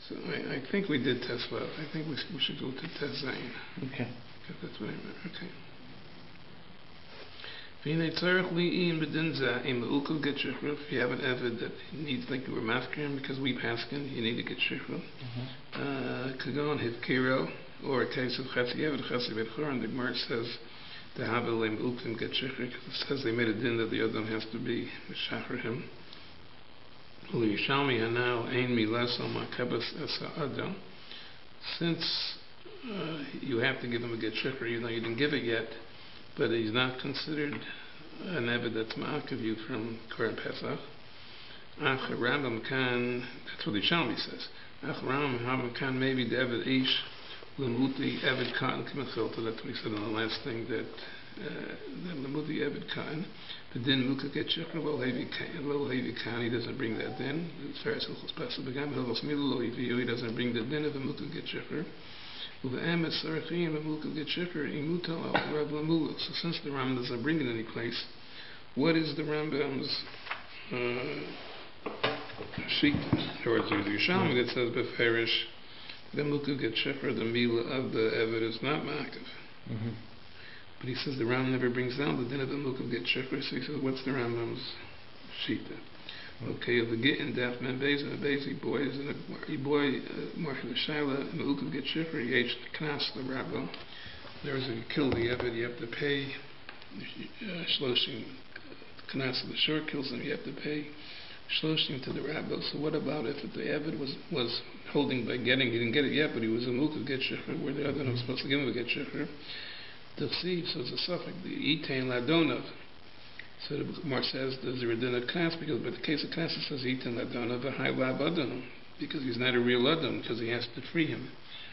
So I think we did test well. I think we should go to test Zayin. Okay. Because that's what I meant. Okay. If you have an Evid that needs, like we're masking because we paskin, you need to get shikra. Kagon hivkiro, or a case of Chatzi Evid, Chatzi Bechor, and the Gemara says the Habelim Ukim get shikra because it says they made a din that the Adam has to be Meshachar him. Yishalmi Hanal Ein Milas on Makabas Esa Adam. Since you have to give him a get shikra, even though you didn't give it yet, but he's not considered an Eved that's ma'akev you from Koren Pesach. Ach Rambam Kan, that's what the Shalmi says. Ach Rambam Kan, maybe the Eved Ish Lemuti Eved Kan Kimachilta. That's what he said in the last thing, that Lemuti Eved Kan. But then Muka get Shikra Lo Hevi Kan. He doesn't bring that din. As far as Hilchos Pesach Begam Hilchos Milu Lo Hevi, he doesn't bring the din of the Muka get Shikra. So since the Rambam doesn't bring it any place, what is the Rambam's sheet? Or is it Yerushalmi that says beferish the Mukha get shefer, the mila of the Eved is not ma'akev. But he says the Rambam never brings down the din of the Mukha get shefer, so he says what's the Rambam's sheet? Okay, the get in daf men beza bezi boys and a boy marshal shaila and the ukam get shifra yech knas the rabbo. There's a kill the Eved, you have to pay shloshim knas the short kills him, you have to pay shloshim to the rabbo. So what about if the Eved was holding by getting, he didn't get it yet, but he was a ukam get shifra where the other was supposed to give him a get shifra. The thief, so it's a suffix, the etain ladonov. So the Gemara says there's a redundant class because, but the case of class it says Itan Ladon a high lab Adam because he's not a real Adam because he has to free him.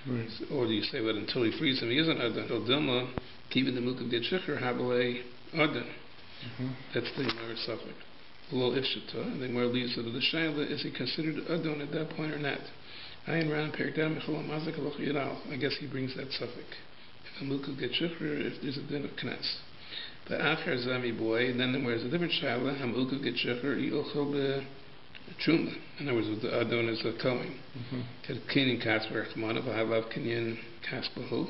Right. So, or do you say, well, until he frees him, he isn't Adam? Dilma, keeping the Mukha get Shikr, Habale Adam. That's the Gemara suffix. Lo Ifshita, and the Gemara leaves it to the Shaila, is he considered Adam at that point or not? I guess he brings that suffix. If a Mukha get Shikr, if there's a din of Knas. But after Zami boy, and then there's a different shaila. Hamukav get shecher yochel be truma. In other words, the adon is a kohen. Kinyan kasper chmana v'halav kinyan kaspahu.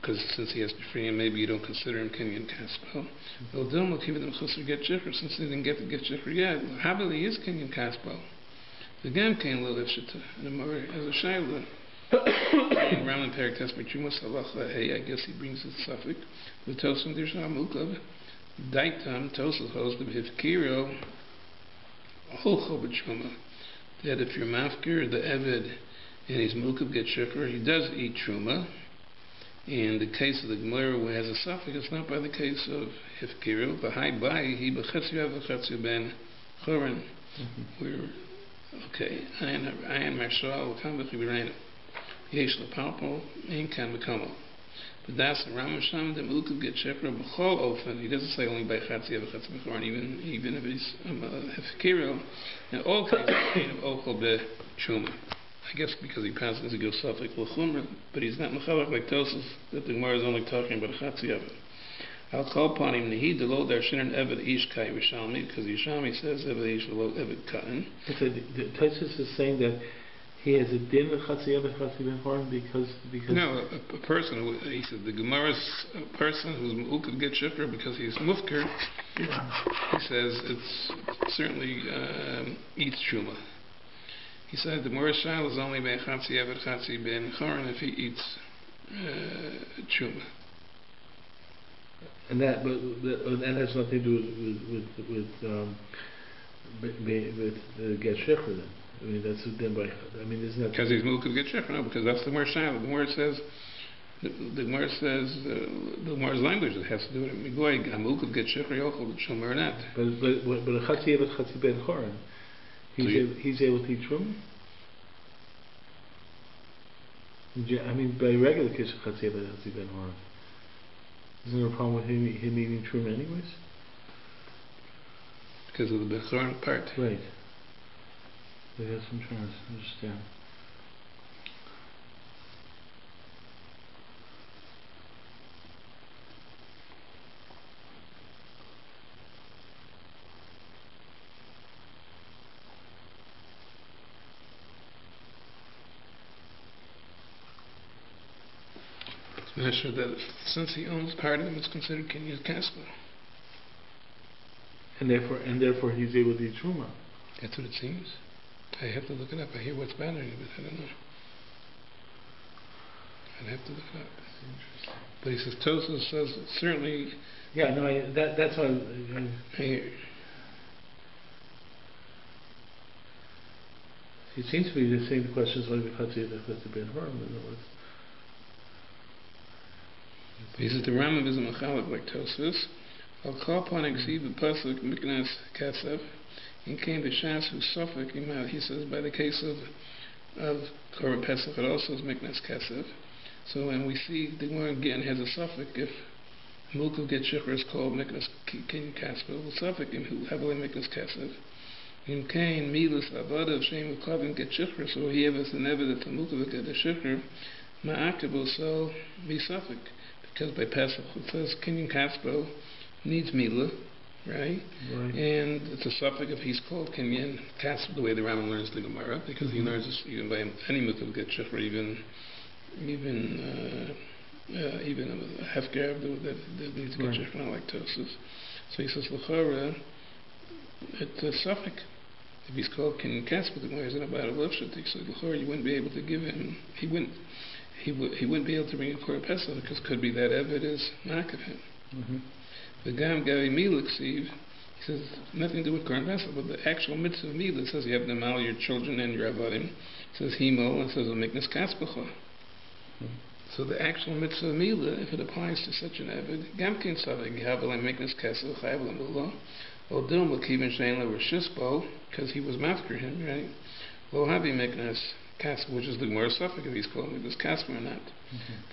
Because since he has to free him, maybe you don't consider him kinyan kaspahu. Well, don't look even the chusser get shecher since they didn't get to get shecher yet. Habili is kinyan kaspahu. The gam kain lo ifshita. And the more as a shaila. Round Perik test by Chumas Halacha. Hey, I guess he brings the suffix. The Tosim Dirsham Ukav Daitam Tosil Hos the Hifkiro Holcho B'Truma. That if you're mafkir the Eved and his Mukav get shikr, he does eat Truma. And the case of the Gemara who has a suffix, it's not by the case of Hifkiro. But Hai Bai he B'Chetzi V'Chetzi Ben Chorin. We're okay. I am Marshal Kambach B'Reinu. Yesh lepalpo ein kan bekomo. But that's the Ramasham the Mukav get shefra b'chol ofen. He doesn't say only by chatzi ev chatzi b'choron, even if he's hefkiro. In all cases, of ochel b'chuma. I guess because he passes a good suffix l'chumra, but he's not mechalach like Tosas that the Gemara is only talking about chatzi ev. I'll call upon him nehi the lo darshin eved ish kai Yerushalmi because Yerushalmi says eved ish lo eved kain. So the Tosas is saying that he has a din of Chatzi Ev Chatzi Ben Horon because no, a person who, he said the Gemara's a person who's Mu'ukav get shifter because he's mufkir. He says it's certainly eats truma. He said the Gemara's shayla is only by Chatzi Ev Chatzi Ben Horon if he eats truma. And that has nothing to do with get shifter then. I mean, that's then by. I mean, isn't that because he's Mukav get shikr? No, because that's the Gemara Shaila. The Gemara says, the Gemara's language that has to do with it. Migoy Mukav get shikr yochel shomer not. But a Chatzi Ev Chatzi Ben Choron, he's able to eat truma. I mean, by regular case of Chatzi Ev Chatzi Ben Choron, isn't there a problem with him eating truma anyways? Because of the Ben Choron part, right? Yes, I'm trying to understand. I'm not sure that since he owns part of them, it's considered Kenyan Kaspa. And therefore he's able to eat truma. That's what it seems. I have to look it up. I hear what's bothering you, but I don't know. I'd have to look it up. That's interesting. But he says, Tosos says, certainly... Yeah, no, that's why... It seems to be the same questions when we cut to the Ben Harm, in other words. He says, the Rambam is a machalik like Tosos. Al kol panim ksiv b'pasuk miknas katsav. In came the shas who suffolk. He says by the case of Korban Pesach, it also is miknas katsav. So when we see the Gemara again has a suffix, if Mulkuv get Shiur is called miknas kin kaspa, well suffix who heavily miknas katsav. In Cain milas avada shem ukavim get Shiur, so he has an evidence that Mulkuv get the Shiur. Ma'akabo so be suffix. Because by Pesach it says Kenyan Kaspo needs Mila, right? And it's a suffix if he's called Kenyan Kaspo, the way the Rambam learns the Gemara, because he learns this even by any Mukhav get Shiur, even a Hefker that needs to get Shiur, not like Tosus. So he says L'chora, it's a suffix. If he's called Kenyan Kaspo, the Gemara isn't about a love shatik, so L'chora you wouldn't be able to give him, he wouldn't be able to bring a Korban Pesach because it could be that Eved is mark of him. The Gam Gavi Mila Ksiv, he says nothing to do with Korban Pesach, but the actual mitzvah of Mila says you have to mal your children and your avadim. It says Himo and says Miknas Kaspacha. So the actual mitzvah of Mila, if it applies to such an Eved, Gamkin Savig Yahavalem Miknas Kaspacha Chayavlam Mula, or Dilm Lakivin Shainla Rishispo, because he was mafker him, right? Lo Havi Miknas Kaspa, which is the Gemara suffix if he's called Miknas Kaspa or not.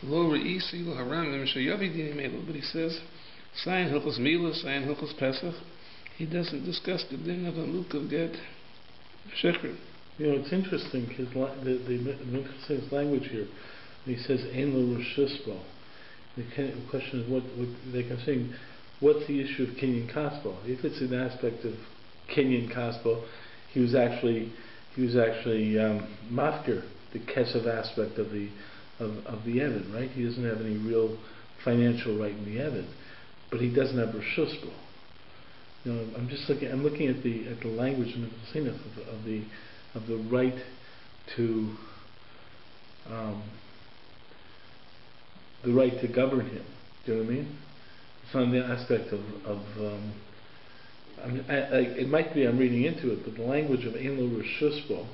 Lo Re'isi Lo Haramim Shayavi Dini Mela, but he says Sayin Hilchos Mila, Sayin Hilchos Pesach, he doesn't discuss the din of a Mulkuv get Shiur. You know, it's interesting, the Minchas language here, he says Ein Lo Rishispo. The question is, what they can saying, what's the issue of Kenyan Kaspo? If it's an aspect of Kenyan Kaspo, he was actually mafker, the kesav aspect of the Eved, right? He doesn't have any real financial right in the Eved, but he doesn't have Rishuspo. You know, I'm looking at the language of the right to govern him. Do you know what I mean? It's on the aspect of it might be I'm reading into it, but the language of Ein Lo Rishuspo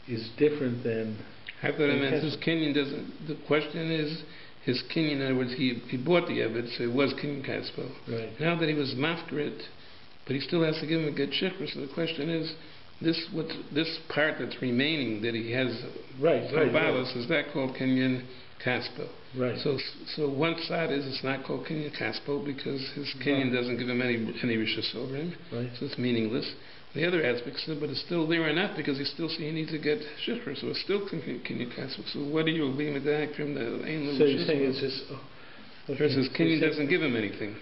is different than. I thought I meant his Kenyan doesn't. The question is his Kenyan. In other words, he bought the Eved, so it was Kenyan Kaspo. Right. Now that he was mafkeret, but he still has to give him a get Shiur. So the question is, this part that's remaining that he has right. Is that called Kenyan Kaspo? Right. So one side is it's not called Kenyan Kaspo because his Kenyan doesn't give him any rishus over him. Right. So it's meaningless. The other aspect is, but it's still there or not because he needs to get Shiur, so it's still Kenyan Kaspo. So what are you being medayek from the Ein Lo? So you're saying it's just versus Kenyan doesn't give him anything.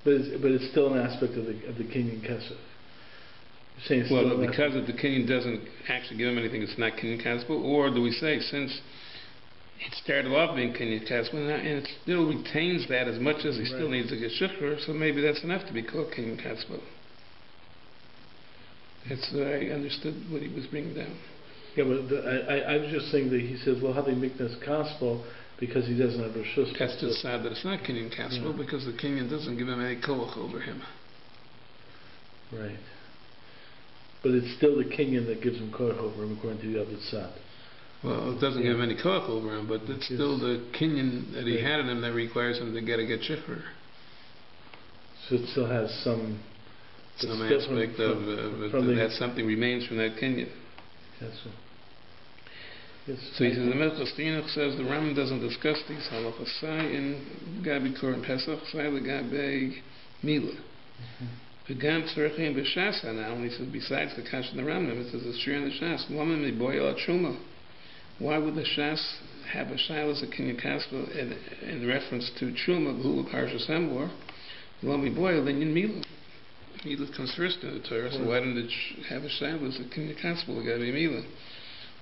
But it's still an aspect of the Kenyan Kaspo. Well, because of the Kenyan doesn't actually give him anything, it's not Kenyan Kaspo, or do we say since it started off being Kenyan Kaspo and it still retains that as much as he still needs to get Shiur, so maybe that's enough to be called Kenyan Kaspo. That's I understood what he was bringing down. Yeah, but I was just saying that he says, well, how they make this Kaspo because he doesn't have Rishus. That's just sad that it's not Kenyan Kaspo because the Kenyan doesn't give him any koach over him. Right. But it's still the Kenyan that gives him koach over him according to the other side. Well, it doesn't give him any koach over him, but it's still the Kenyan that he had in him that requires him to get Shiur. So it still has some aspect of that something remains from that Kenyan. Yes, sir. Yes. So he says the Minchas Chinuch says the Rambam doesn't discuss these halachas. Sai in Gabi Korban Pesach, Sai legabe Mila. V'gam tzarechim b'shasa now, and he says besides the Kash and the Rambam, it says the Shiur and the Shas. Lama miboy al truma. Why would the Shas have a Shilas a Kenyan Kaspa in reference to Truma, B'hula Parshas Emor? Lama miboy then in Mila. Mila comes first in the Torah, so why didn't it have a Shilas a Kenyan Kaspa? It got to be Mila.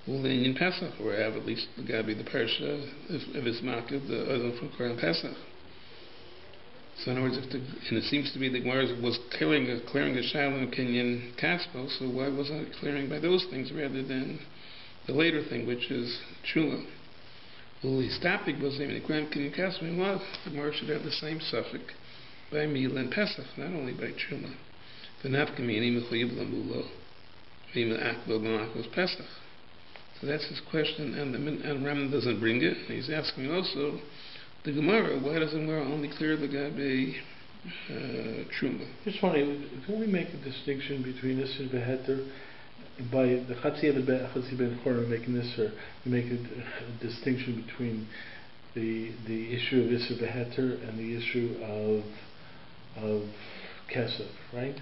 Uli in Pesach, or have at least the Gabi the Parsha, if it's Makid, the other from Koran Pesach. So in other words, and it seems to be the Gemara was clearing a Shalom Kenyan Kaspo, so why wasn't it clearing by those things rather than the later thing, which is Chula? Uli Stapik was even the Gram Kenyan Kaspo. Well, the Gemara should have the same suffix by Mila and Pesach, not only by Chula. The Nafkamini Mechoyib Lamulo, Mila Akbo Malakos Pesach. So that's his question, and Ram doesn't bring it. And he's asking also the Gemara, why doesn't Gemara only clear the Gabi Truma? Just wondering, can we make a distinction between this and Beheter? By the Chatzi Ben Korah making this, or we make a distinction between the issue of Isser Beheter and the issue of Kesef, right?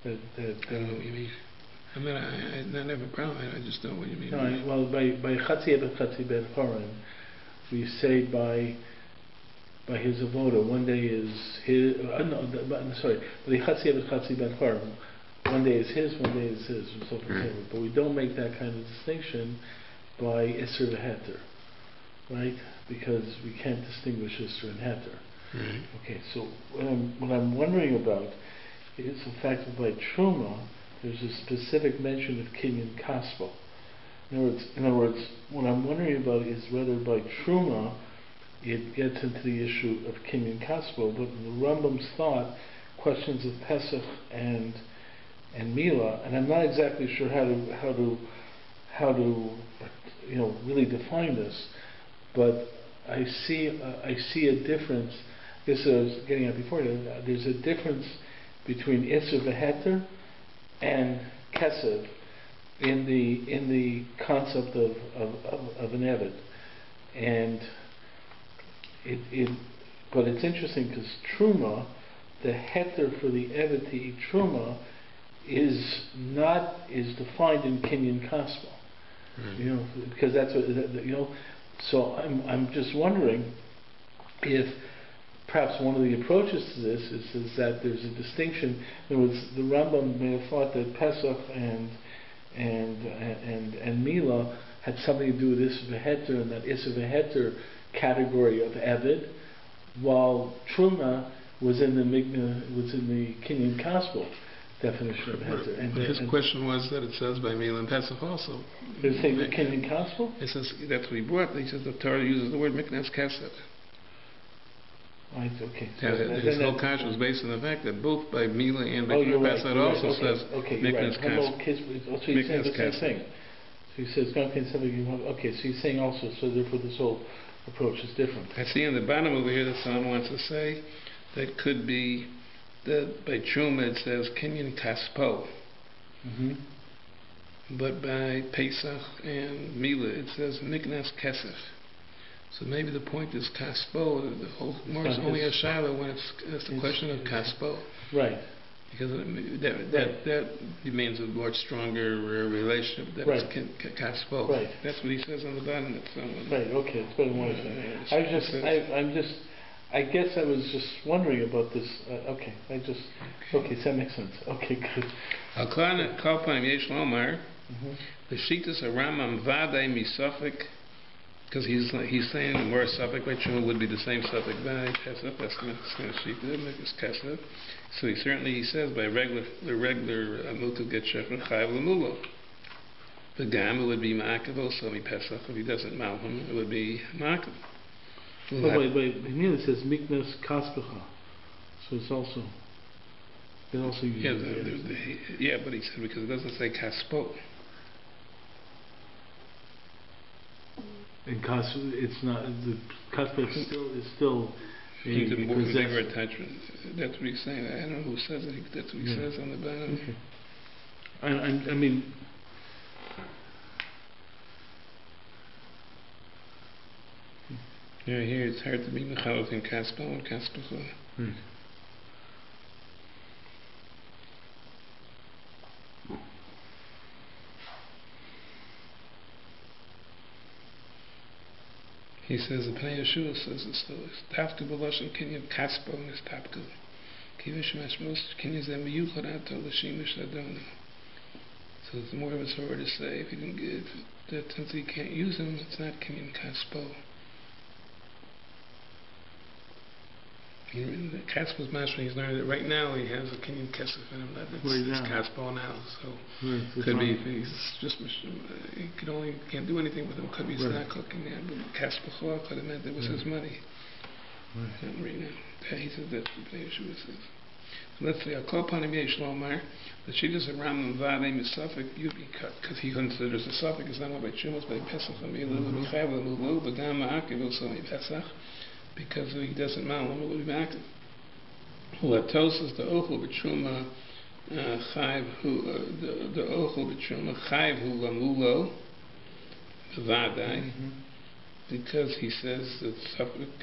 I don't know what you mean. I mean, I don't have a problem. I just don't know what you mean. No, well, by Chatzi Ben Korah, we say by his avoda, one day is his. By the Chatzi Ben Korah, one day is his, one day is his, and so forth. Right. But we don't make that kind of distinction by Isser v'Heter, right? Because we can't distinguish Isser and Heter. Right. Okay, so what I'm wondering about is the fact that by Truma, there's a specific mention of Kinyan Kaspo. In other words, what I'm wondering about is whether by Truma it gets into the issue of Kinyan Kaspo, but in the Rambam's thought, questions of Pesach and Mila, and I'm not exactly sure how to really define this, but I see a difference. This I was getting at before. There's a difference between Isser v'Heter and Kesef in the concept of an Eved, and but it's interesting because Truma, the Heter for the Eved to eat Truma, is defined in Kinyan Kaspo, because that's what So I'm just wondering if perhaps one of the approaches to this is that there's a distinction. In other words, the Rambam may have thought that Pesach and Mila had something to do with Isser v'Heter and that Isser v'Heter category of Eved, while Truma was in the Kinyan Kaspo definition of Heter. And his question was that it says by Mila and Pesach also. Does it say the Kinyan Kaspo? It says that's what he brought. He says the Torah uses the word Miknas Kesef. Right, okay. His whole conscience was based on the fact that both by Mila and by Pesach also says Miknas Kesef. So he's saying the same thing. So he says, okay, so he's saying also, so therefore this whole approach is different. I see on the bottom over here that someone wants to say that could be that by Truma it says Kinyan Kaspo. But by Pesach and Mila it says Miknas Kesef. So maybe the point is Kaspo. The whole more is only a Shiloh when it's the question of Kaspo. Right. Because that means a more stronger relationship. That is Kaspo. Right. That's what he says on the bottom. That someone. Right. Okay. It's better than what I said. I guess I was just wondering about this. Okay. So that makes sense. Okay. Good. Al Kalpan Yesh Lomar. The Shitas of Ramam Vadei Misafik. Because he's saying the more suffix by Truma would be the same suffix by Kesef. That's kind of shita, it's Kesef. So he says by the regular Mutu get Shefer Chayav L'Mulo. The Gam, it would be Ma'akev also mi Pesach. If he doesn't Malhum, it would be Ma'akev. But it says Miknas Kaspecha. So it's also but he said because it doesn't say Kaspo. And it's not the Kaspa is still a bigger attachment. That's what he's saying. I don't know who says it. That's what he says on the bottom. Okay. I mean, here it's hard to be mechalot in Kaspa and Kaspa. He says the Pnei Yeshua says this. Tafku b'loshen kinyan kaspo nistapku. Kivish mashmos kinyan zeh miyuchad ato l'shimish ladonu. So it's more of a sort to say, if you can give, that since he can't use them, it's not Kinyan Kaspo. The Kaspo's master, he's learning that right now he has a Kinyan Kesef in him, that it's Kaspo now. So could be if he's just, he can't do anything with him, could be he's not cooking there, but Kaspo Chol could have meant that was his money. Not right now. He said that's what the Yeshiva says. So let's say, I'll call upon him Yesh Lomar, the Shittas of Ram Vade Misafik, you'd be cut, because he considers the Safik is not only by Chumas, by Pesach, but Gam Ma'akiv also by Pesach, because he doesn't know when it will be Ma'akiv. Latos is the Ochel B'Truma Chayv, the Ochel B'Truma Chayv Hu Lamulo, Vadai, because he says that Safik,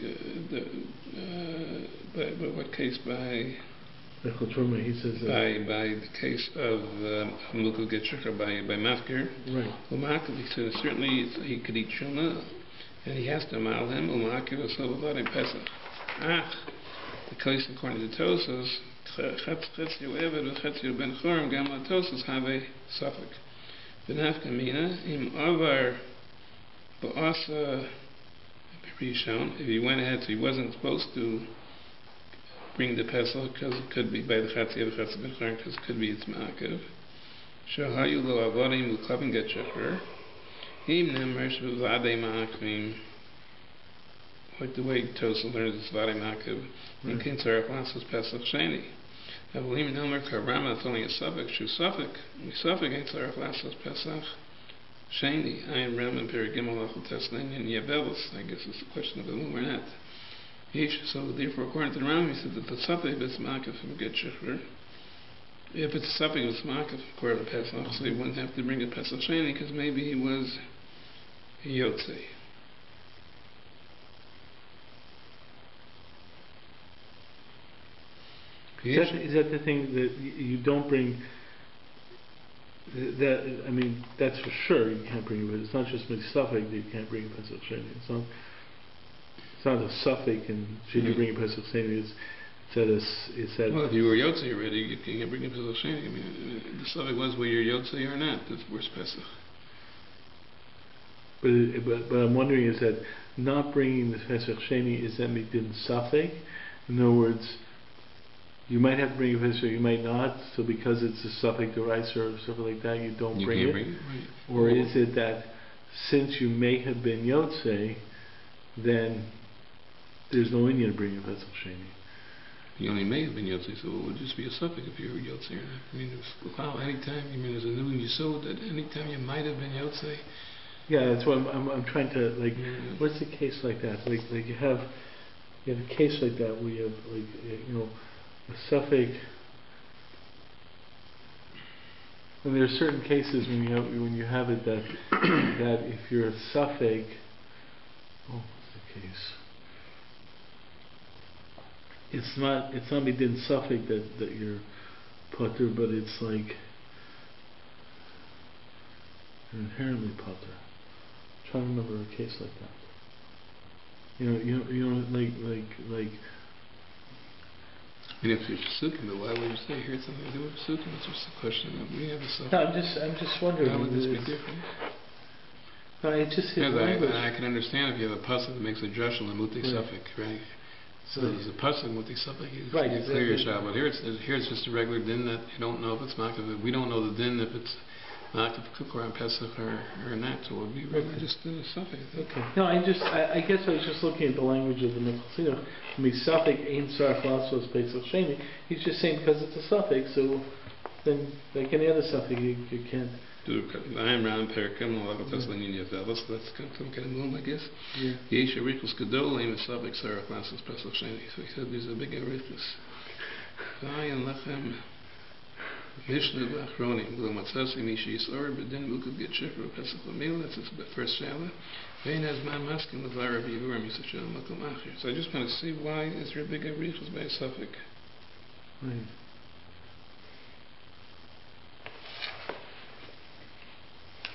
by what case? By he says by the case of Mukul Getchuk, by Mafkir. Right. Umakil, he says certainly he could eat Shuma, and he has to mal him. Umakil was Salavad in Pesach. The case according to Tosos, Chetzio Eved, Chetzio Ben Chorim, Gamla Tosos have a suffix. Benafkamina, im Avar Ba'asa Rishon, if he went ahead, so he wasn't supposed to bring the Pesach, because it could be by the Chatzia of Chatzia Ben Chorim, because it could be its Ma'akev. Shahayu lo avodim u'klavin get shecher. Im nemer shevadei ma'akvim. Like the way Tosa learns it's vadei ma'akev. In kin tzarech lasos Pesach sheni. Avolim nemer karama, it's only a suffix. Shu suffix. Suffix ain't tzarech lasos Pesach sheni. Ayin ram and perigimel achol teslein and yavelos. I guess it's a question of the womb or not. So therefore, according to the Ram, he said that the suffix is ma'akev from get shecher. If it's something with Smakif, according to Pesach, so he wouldn't have to bring a Pesach Sheni, because maybe he was a Yotze. Is that the thing that you don't bring? That, I mean, that's for sure you can't bring it. It's not just Mitzvah that you can't bring a Pesach Sheni. It's not a suffix, and should you bring a Pesach Sheni? It's that well, if you were Yotze already, you can't bring a Pesach Sheni. I mean, the suffix was whether you're Yotze or not. That's worse Pesach. But I'm wondering, is that not bringing the Pesach Sheni, is that midin suffix? In other words, you might have to bring a Pesach, you might not. So because it's a suffix dericer or something like that, you don't bring it. Right. Or is it that since you may have been Yotze, then there's no Indian bringing a Pesach Sheni? You only may have been Yotze, so it would just be a suffix if you were Yotze or not. I mean, anytime, I mean, there's a new Yisod that anytime you might have been Yotze. Yeah, that's what I'm trying to, like, what's the case like that? Like you have a case like that where you have, like, you know, a suffix. And there are certain cases when you have it that that if you're a suffix, what's the case? It's not within suffix that you're putter, but it's like you're inherently putter. I'm trying to remember a case like that. You know, like. I mean, if you're Pesukim, but why would you say here it's something to do with Pesukim? It's just a question of we have a suffix. No, I'm just wondering. How would this be different? No, it's just his language. I can understand if you have a pasuk that makes a drush and a mutik suffix, right? So there's a pasuk mutik suffix. Right. You clear your shot, but here it's just a regular din that you don't know if it's makav. We don't know the din if it's makav kukor on Pesach or not. So it would be really just in a suffix. Okay. No, I guess I was just looking at the language of the Minchas Chinuch. Suffix ain't sarf lasos Pesach Sheni. He's just saying because it's a suffix, so then like any other suffix you can't. I'm round perikim, a that's linear velos. That's some kind of moon, I guess. Yesh arichus gadol aim suffix sarf lasos Pesach Sheni. So he said there's a big arichus. Vayin lechem. Mishnah Bachronim, Lo Matzasi Mishi Yisor, but then we could get Shifra Pesach Lamil, that's the first Shala. Vein has man masking with Lara Bivurim, Yisachel Makom Achir. So I just want to see why is there a big arichus by a suffix. Right.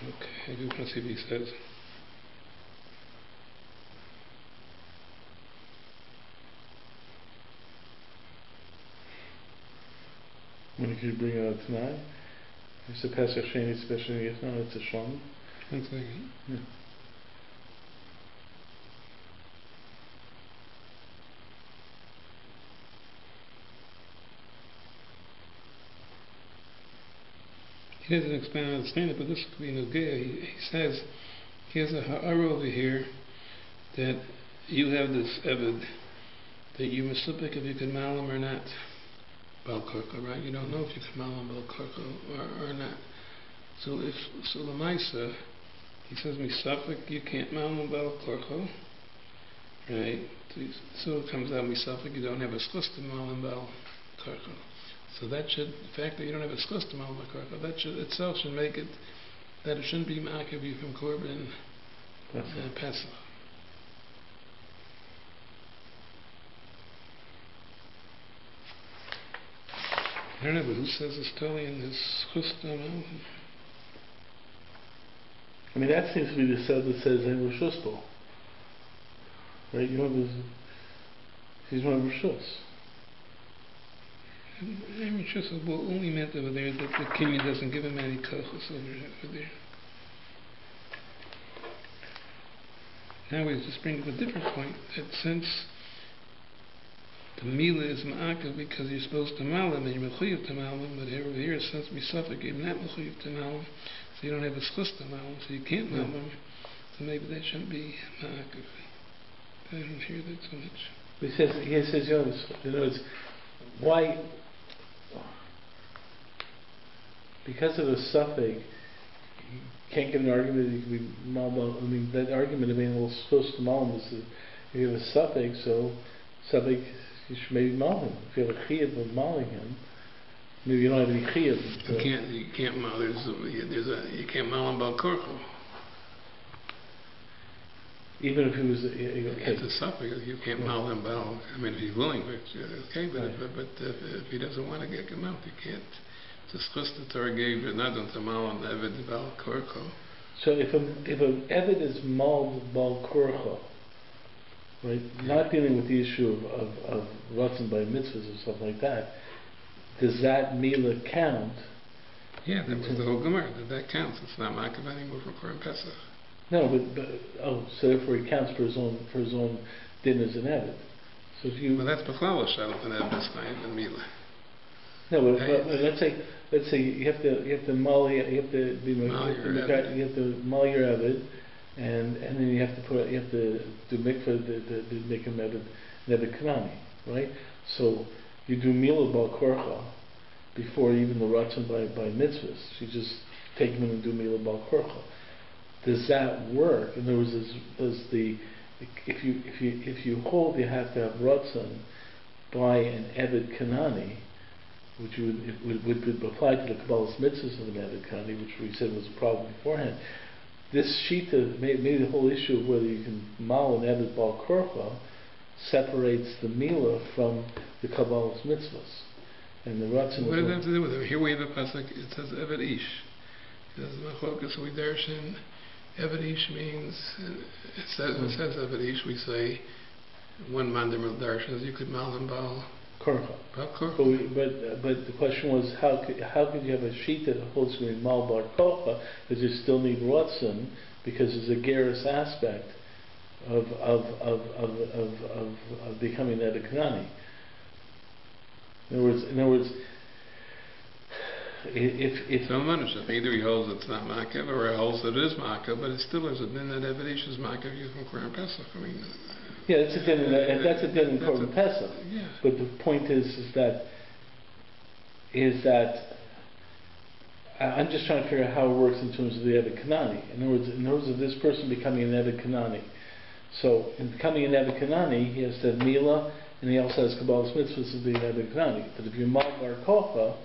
Okay, I do want to see what he says. When did you bring it out tonight? It's a Pesach Sheni, especially if not, it's a Shlom. One second. Yeah. He doesn't understand it, but this could be no good. He says, he has a ha'ara over here that you have this evid that you misupik if you can mal him or not. Bal korko, right? You don't know if you can mal him bal korko or not. So the Maisa, he says misupik, you can't mal him bal korko, right? So it comes out misupik, you don't have a schus to mal him bal korko. So that should, the fact that you don't have a schus to mal him bal korko, that should itself should make it that it shouldn't be ma'akev you from korban Pesach. I don't know, but who says it's totally in his chustam? I mean, that seems to be the set that says in Rishuspo. Right? You know, he's one of Rishus. Rishus will only meant over there that the Kenyan doesn't give him any kochos over there. Now we just bring up a different point, that since the Mila is ma'akav because you're supposed to mal him and you're mechuyev to mal him, but over here since we suffer, you're not mechuyev to mal him, so you don't have a schus to mal him, so you can't mal him, so maybe that shouldn't be ma'akav. I don't hear that so much. He says, you know, it's why, because of a suffix, you can't get an argument that you can be mal. I mean, that argument of being a little supposed to mal him is that if you have a suffix, so suffix, you should maybe mal him. If you have a chiyuv of maling him, maybe you don't have any chiyuv. You can't mal. You can't mal him bal korko. Even if he was It's a suffix. You can't mal him bal. I mean, if he's willing, okay. But if he doesn't want to get him out, you can't. The schus the Torah gave you not to mal him eved bal korko. So if an eved is mal bal korko, right, not dealing with the issue of ratzon by mitzvahs or stuff like that, does that mila count? Yeah, that was the whole gemara. That counts. It's not ma'akav anymore for Korban Pesach. No, but so therefore he counts for his own din as an eved. So if you that's b'chlal shalom and eved is not even mila. No, but let's say you have to mal your eved, and then you have to do mikvah to make him eved kanani, right? So you do mila bal korcha before even the ratzon by mitzvahs. You just take him in and do mila bal korcha. Does that work? In other words, if you hold you have to have ratzon by an eved kanani, which would apply to the Kabbalah's mitzvahs of an eved kanani, which we said was a problem beforehand. This shita, maybe the whole issue of whether you can mal an eved bal korcha separates the mila from the Kabbalah's mitzvahs. And the ratzon. What does that have to do with it? Here we have a pasuk. It says eved ish. It says machlokas we darshan. Eved ish means it says eved ish. We say one mandam darshan you could mal him bal korcha. Bal korcha. But the question was how could you have a sheet that holds to be mal bal korcha because you still need ratzon because there's a gerus aspect of becoming eved kanani. In other words, if so either he holds it's not ma'akav or he holds that it is ma'akav, but it still is a din that eved ish is ma'akav you from Korban Pesach. I mean. Yeah, that's a din in Korban Pesach. Yeah. But the point is that I'm just trying to figure out how it works in terms of the eved kanani. In other words, of this person becoming an eved kanani. So in becoming an eved kanani, he has to have mila, and he also has Kabbalah's mitzvahs to be an eved kanani. But if you're mal bar kocha,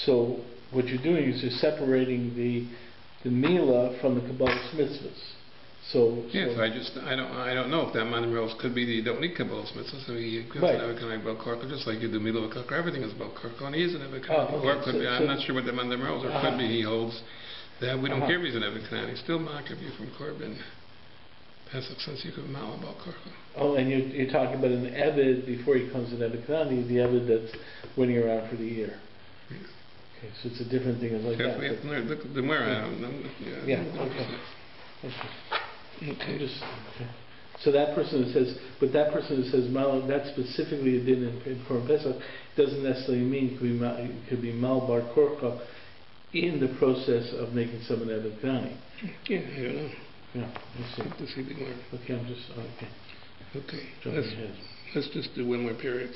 so what you're doing is you're separating the mila from the Kabbalah's mitzvahs. So I don't know if that man rules could be that you don't need Kabbalah's mitzvahs. So you could have a kind of bal korcha just like you do mila bal korcha. Everything is bal korcha, and he is an eved kanani. Or it could be, I'm not sure what the man rules, or it could be he holds that we don't care if he's an eved kanani. He's still ma'akav you from Korban Pesach since you could mal bal korcha. Oh, and you're talking about an eved before he becomes an eved kanani, the eved that's waiting around for the year. Yeah. Okay, so it's a different thing like that. We have to learn, look at the Gemara. Okay. So that person that says, mal, that specifically it didn't for Pesach, doesn't necessarily mean it could be mal bar korcha in the process of making someone out of Gnani. Yeah, I don't know. Yeah, I see. Have to see the Gemara. Okay, I'm just, Okay. Let's just do one more period.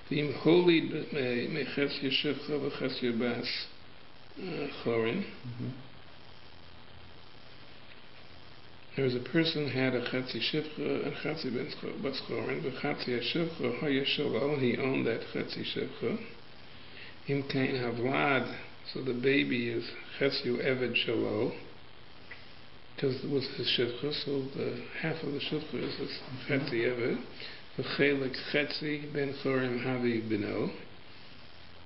The holy meches yeshivcha v'ches yabas chorin. There was a person who had a chetzi shivcha and chetzi bas chorin. V'chetzi shivcha haya shelo. He owned that chetzi shivcha. Im kain havlad. So the baby is chetzi eved shelo. Because it was his shivcha, so the half of the shivcha is his chetzi eved. V'chelik chetzi ben chorim havi beno,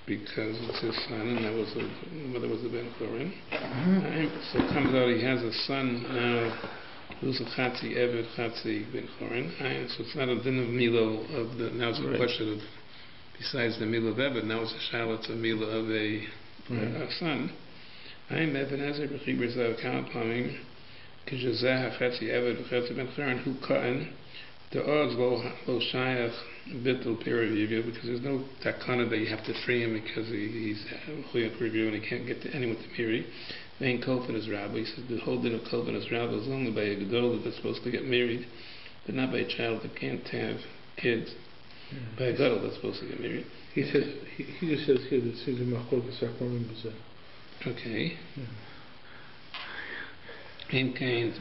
because it's his son, and that was the mother was the ben chorim. So it comes out he has a son now who's a chetzi eved, chetzi ben chorim. So it's not a din of milo of the. Now it's a question of besides the milo of eved. Now it's a shalat of milo of a son. I'm Eben Ezer b'chibur zav kalpamim. K'jazeh hachetzi eved v'chetzi ben chorim hu ka'en. The odds lo shayach bittul peer review, because there's no takana that you have to free him because he's huyach review and he can't get to anyone to marry. Main kofin is rabbi. He says the whole din of kofin is rabbi is only by a gadol that's supposed to get married, but not by a child that can't have kids. By a gadol that's supposed to get married. He says he just says here that seems machor b'sakorim b'zeh. Okay.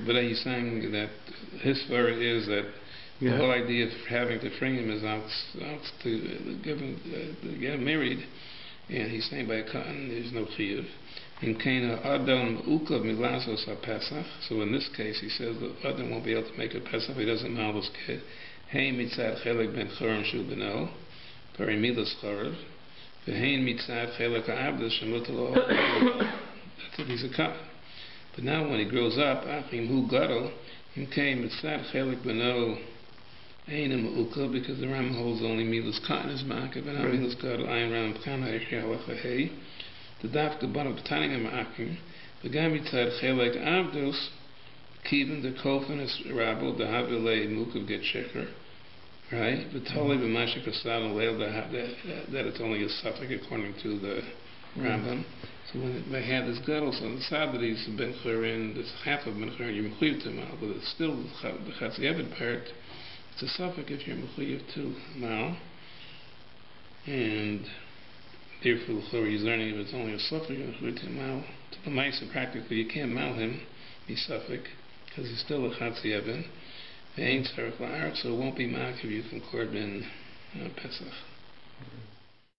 But he's saying that his story is that the whole idea of having to free him is out to get him married, and he's saying by a cotton there's no chiyuv. In Kana Adam Ukav Milasos Pesach. So in this case he says that Adam won't be able to make a Pesach if he doesn't mal his kid. Hey mitzad chelik ben chorim shu beno, peri milas chorav. Vehein mitzad chelik ha'abdas shemutalo. That's what he's a cotton. But now when he grows up, achim hu gadol, him came mitzad chelik beno. Because the Ram holds only milas cotton is ma'akev, and not milas gadol. Ayin Ram p'kana echya halacha hey. The daf the bottom p'taning ma'akim. The guy mitzad chelek avdos, kivin the kofin is rabble the havilei mukav get sheker, right? But totally b'mashik asad leil that it's only a suffix according to the Rambam. So when they had this gadol, so the side that he's ben chorin, this half of ben chorin, you're mechuyev to mal, but it's still the chatzi eved part. It's a suffix if you're mechuyev to mal, and therefore the chor he's learning if it's only a suffix you're mechuyev to mal. To the ma'aser practically you can't mal him, he's suffix, because he's still a chatzi eved. They ain't tzarech la'arach, so it won't be ma'akev you from korban Pesach.